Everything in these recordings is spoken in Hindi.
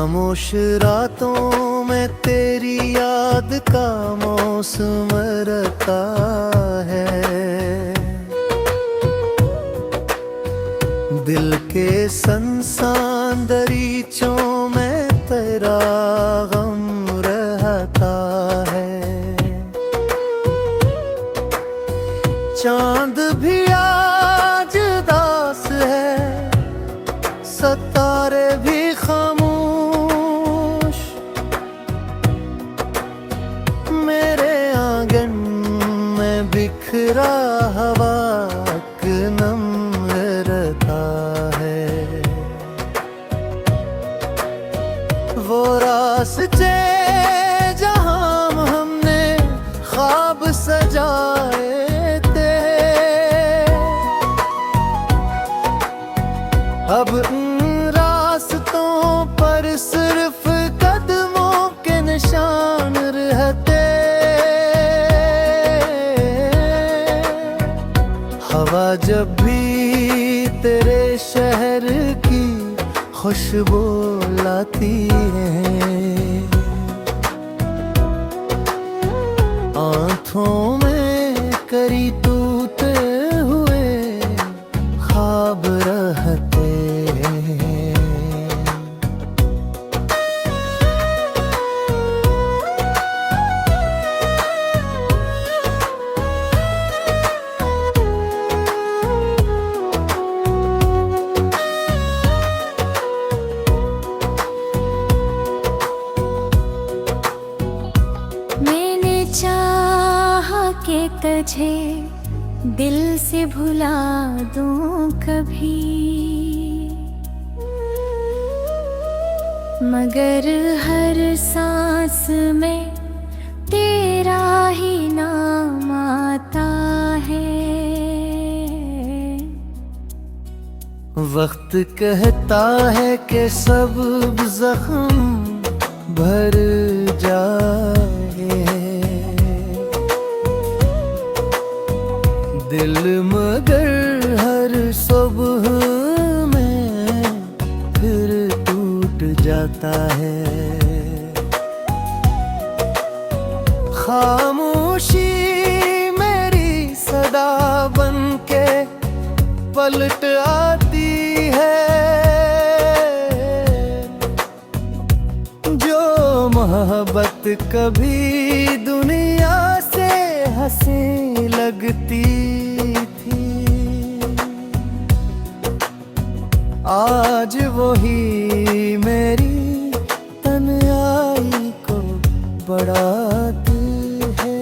खामोश रातों में तेरी याद का मौसम रहता है। दिल के संसान दरीचों में तेरा गम रहता है। चांद भी आज दास है, सितारे भी खामोश, मेरे आंगन में बिखरा हवा नम रहता है। वो रास्ते जहां हमने ख्वाब सजाए थे, अब रास्तों पर सिर्फ कदमों के निशान रहते। हवा जब भी तेरे शहर की खुशबू लाती है, आँखों में करी टूटे हुए ख्वाब रहते हैं। मैंने चाहा कि तुझे दिल से भुला दूं कभी, मगर हर सांस में तेरा ही नाम आता है। वक्त कहता है कि सब जख्म भर जाए, दिल मगर हर सुबह में फिर टूट जाता है। खामोशी मेरी सदा बन के पलट आती है, जो मोहब्बत कभी दुनिया से हंसी लगती थी, आज वही मेरी तन्हाई को बढ़ाती है।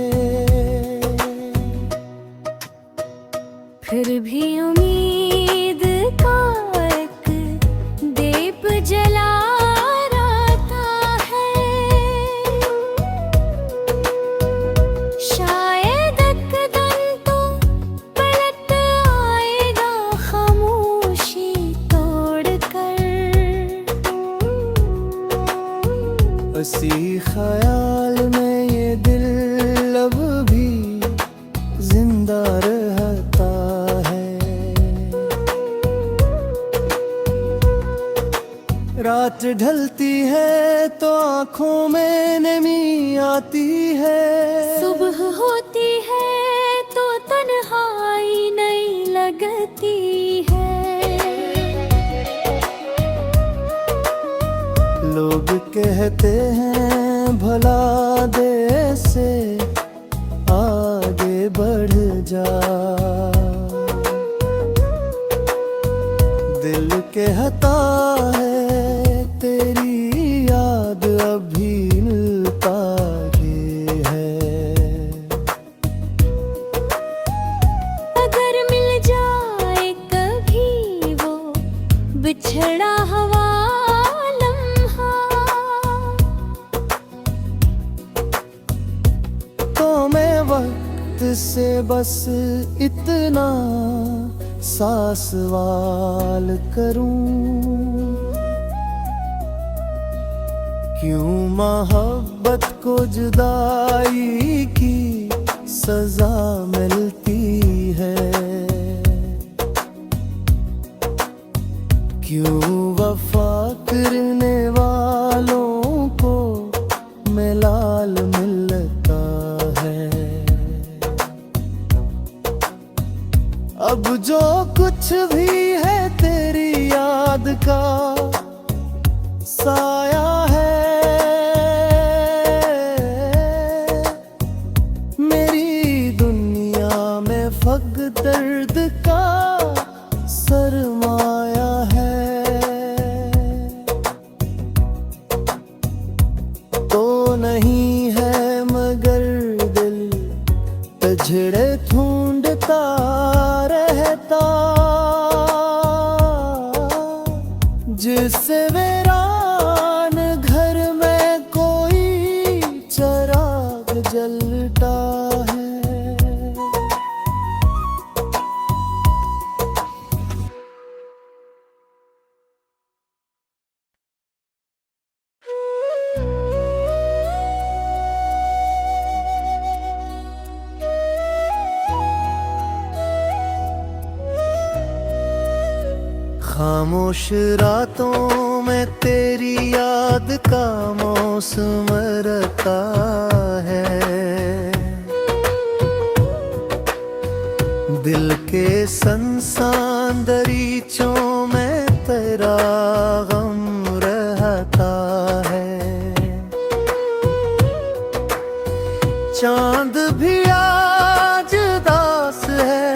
फिर भी उम्मीद का एक दीप जला रहता है, शायद एक दिन तो पलट आएगा खामोशी तोड़कर। उसी ख्याल में ये दिल अब भी जिंदा रहता है। रात ढलती है तो आँखों में नमी आती है, सुबह होती है तो तन्हाई नहीं लगती है। लोग कहते हैं भला दे से आगे बढ़ जा, दिल कहता है तेरी याद अभी मिलता ही है। अगर मिल जाए कभी वो बिछड़ा हवा लम्हा, तो मैं वक्त से बस इतना सा सवाल करूं, क्यों मोहब्बत को जुदाई की सजा मिलती है, क्यों वफा करने वाले भी है तेरी याद का साया है। मेरी दुनिया में फक दर्द का सरमाया है। तो नहीं है मगर दिल तझड़े ढूंढता रहता, जिससे वीरान घर में कोई चिराग जलता है। खामोश रातों में तेरी याद का मौसम रहता है। दिल के संसान दरीचों में तेरा गम रहता है। चांद भी आज दास है,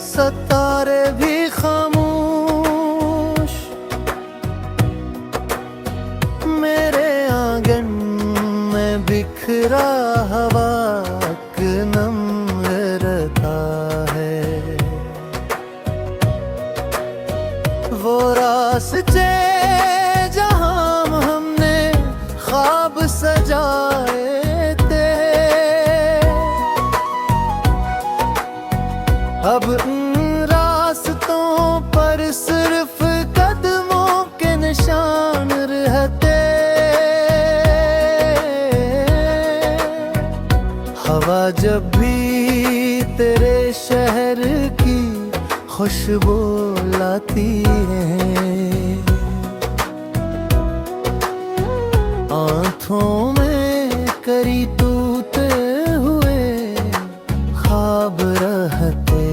सितारे भी खामोश। मेरे आंगन में बिखरा हवा नम रहता है। वो रास्ते जहां हमने ख्वाब सजाए थे, अब उन रास्तों पर सिर्फ कदमों के निशान रहते। हवा जब भी तेरे शहर की खुशबू लाती है, आँखों में करी टूटे हुए ख्वाब रहते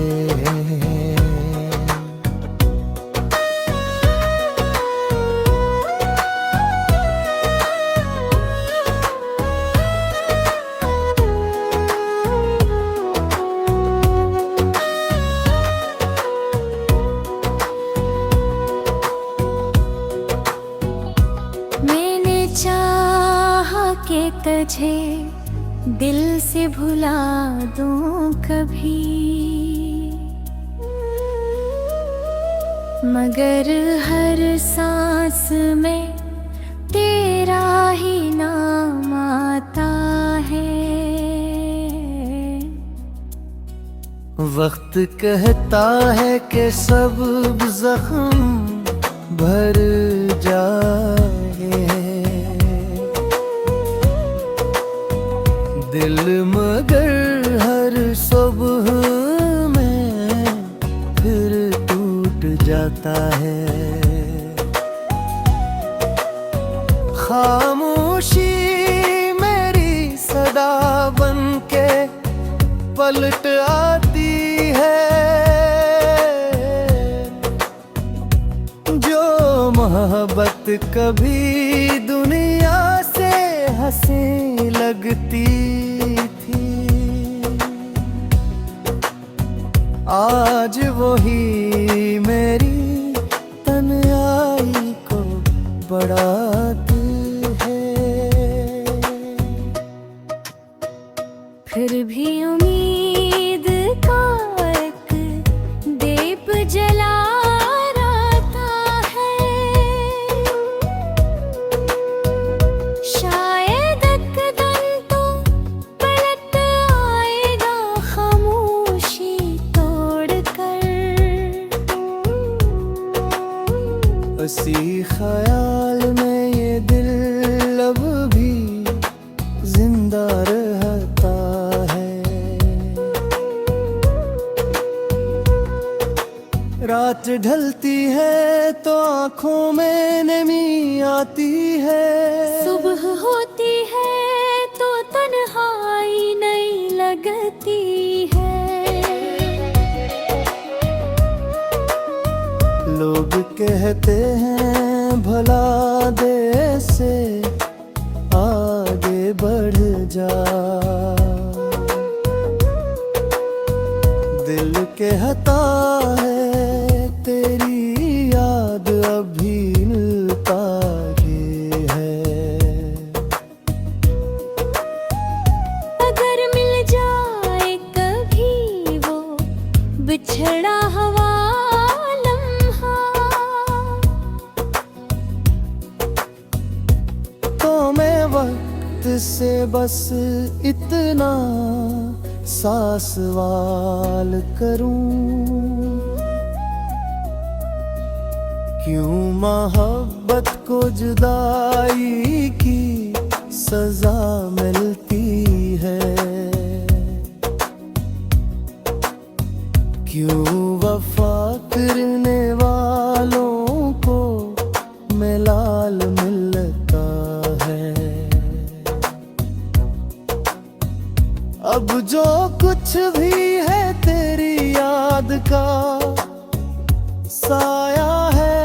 हैं। मैंने चाहा कि तुझे दिल से भुला दूं कभी, मगर हर सांस में तेरा ही नाम आता है। वक्त कहता है कि सब जख्म भर जाए, दिल मगर हर सुबह में फिर टूट जाता है। खामोशी मेरी सदा बन के पलट आती है, जो मोहब्बत कभी दुनिया से हंसी लगती थी, आज वही मेरी तन्हाई को बढ़ाती है। फिर भी उम्मीद का एक दीप जला रहता है, शायद एक दिन तो पलट आएगा खामोशी तोड़कर। उसी ख्याल में ये दिल अब भी जिंदा रहता है। रात ढलती है तो आँखों में नमी आती है, सुबह होती है तो तन्हाई नहीं लगती है। कहते हैं भला दे से आगे बढ़ जा, दिल कहता है तेरी याद अभी मिलता ही है। अगर मिल जाए कभी वो बिछड़ा हुआ लम्हा, तो मैं वक्त से बस इतना सा सवाल करूं, क्यों मोहब्बत को जुदाई की सजा मिलती है, क्यों वफा करने वालों को मलाल मिलता है। अब जो कुछ भी है तेरी याद का साया है,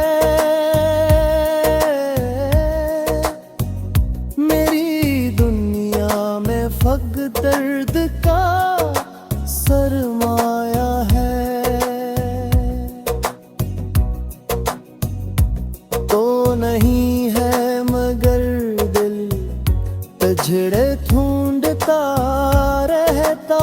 मेरी दुनिया में फक दर्द का सरमाया है। तो नहीं है मगर दिल तझड़े ढूंढता रहता,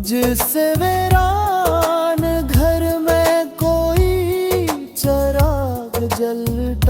जिससे वीरान घर में कोई चराग जलता।